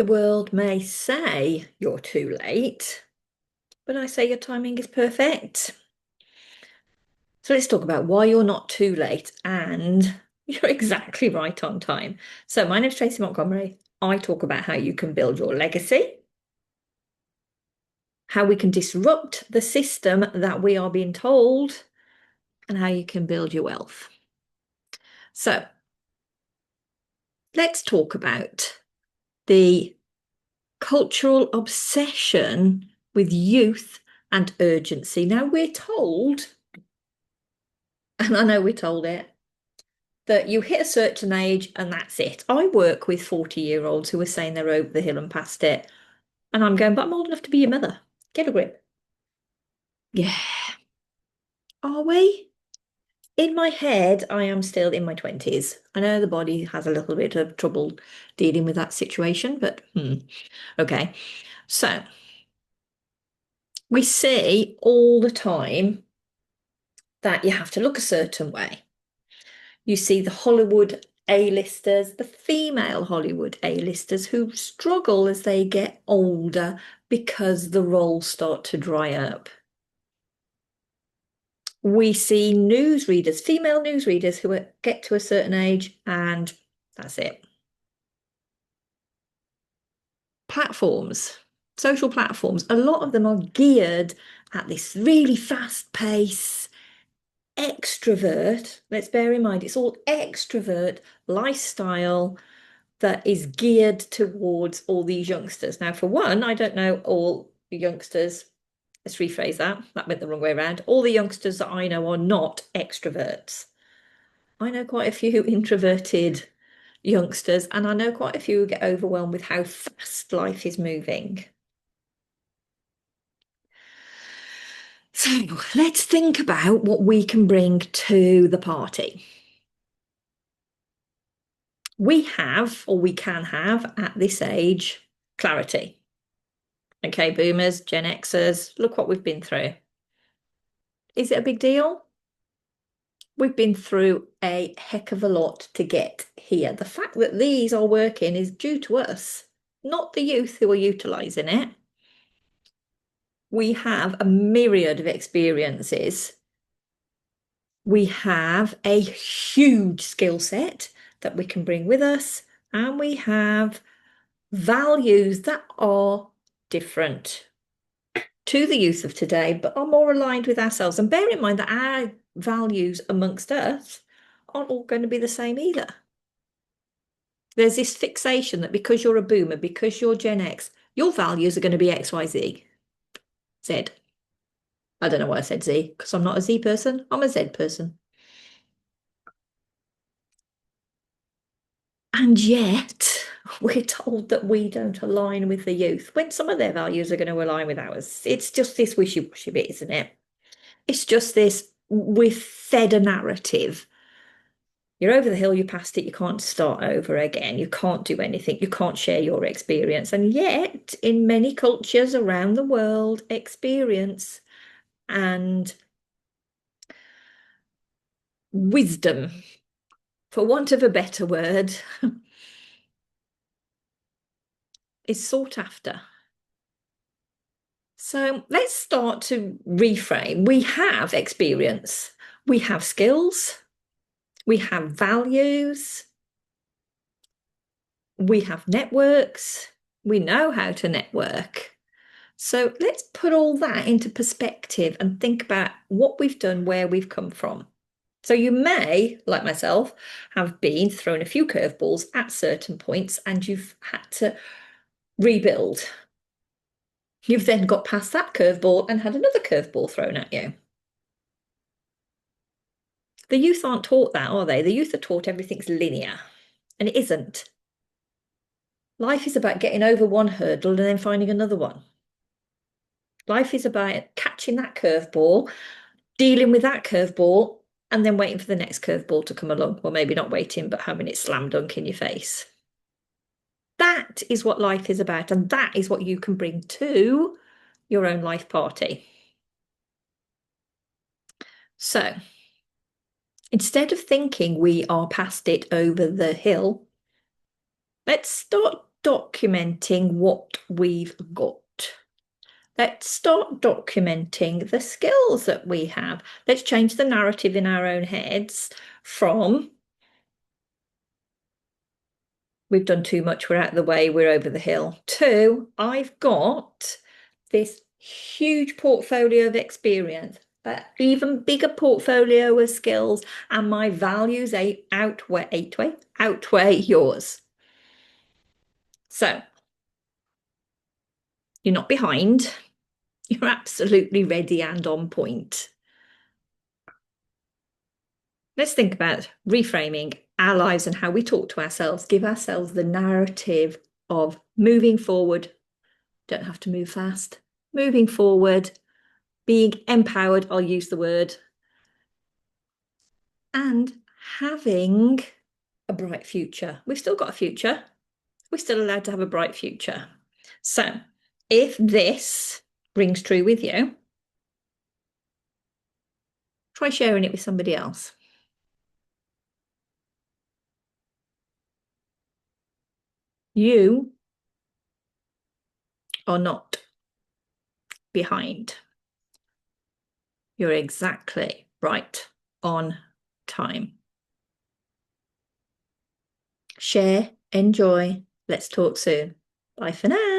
The world may say you're too late, but I say your timing is perfect. So let's talk about why you're not too late and you're exactly right on time. So my name's Tracy Montgomery. I talk about how you can build your legacy, how we can disrupt the system that we are being told, and how you can build your wealth. So let's talk about the cultural obsession with youth and urgency. Now, we're told, and I know we're told it, that you hit a certain age and that's it. I work with 40-year-olds who are saying they're over the hill and past it. And I'm going, but I'm old enough to be your mother. Get a grip. Yeah. Are we? In my head, I am still in my 20s. I know the body has a little bit of trouble dealing with that situation, but okay. So we see all the time that you have to look a certain way. You see the Hollywood A-listers, the female Hollywood A-listers who struggle as they get older because the roles start to dry up. We see newsreaders, female newsreaders who get to a certain age and that's it. Platforms, social platforms, a lot of them are geared at this really fast pace, extrovert. Let's bear in mind, it's all extrovert lifestyle that is geared towards all these youngsters. Now, for one, I don't know all the youngsters. Let's rephrase that. That went the wrong way around. All the youngsters that I know are not extroverts. I know quite a few introverted youngsters, and I know quite a few who get overwhelmed with how fast life is moving. So let's think about what we can bring to the party. We have, or we can have at this age, clarity. Okay, boomers, Gen Xers, look what we've been through. Is it a big deal? We've been through a heck of a lot to get here. The fact that these are working is due to us, not the youth who are utilising it. We have a myriad of experiences. We have a huge skill set that we can bring with us, and we have values that are different to the youth of today, but are more aligned with ourselves. And bear in mind that our values amongst us aren't all going to be the same either. There's this fixation that because you're a boomer, because you're Gen X, your values are going to be X, Y, Z. Z. I don't know why I said Z, because I'm not a Z person. I'm a Z person. And yet, we're told that we don't align with the youth when some of their values are going to align with ours. It's just this wishy-washy bit, isn't it? It's just this, we're fed a narrative. You're over the hill, you passed it, you can't start over again, you can't do anything, you can't share your experience. And yet, in many cultures around the world, experience and wisdom, for want of a better word, is sought after. So let's start to reframe. We have experience, we have skills, we have values, we have networks, we know how to network. So let's put all that into perspective and think about what we've done, where we've come from. So you may, like myself, have been thrown a few curveballs at certain points and you've had to rebuild. You've then got past that curveball and had another curveball thrown at you. The youth aren't taught that, are they? The youth are taught everything's linear, and it isn't. Life is about getting over one hurdle and then finding another one. Life is about catching that curveball, dealing with that curveball, and then waiting for the next curveball to come along. Well, maybe not waiting, but having it slam dunk in your face. That is what life is about, and that is what you can bring to your own life party. So instead of thinking we are past it over the hill, let's start documenting what we've got. Let's start documenting the skills that we have. Let's change the narrative in our own heads from we've done too much, we're out of the way, we're over the hill, to I've got this huge portfolio of experience, but even bigger portfolio of skills, and my values outweigh yours. So you're not behind, you're absolutely ready and on point. Let's think about reframing our lives and how we talk to ourselves. Give ourselves the narrative of moving forward. Don't have to move fast. Moving forward, being empowered, I'll use the word, and having a bright future. We've still got a future. We're still allowed to have a bright future. So if this rings true with you, try sharing it with somebody else. You are not behind. You're exactly right on time. Share, enjoy. Let's talk soon. Bye for now.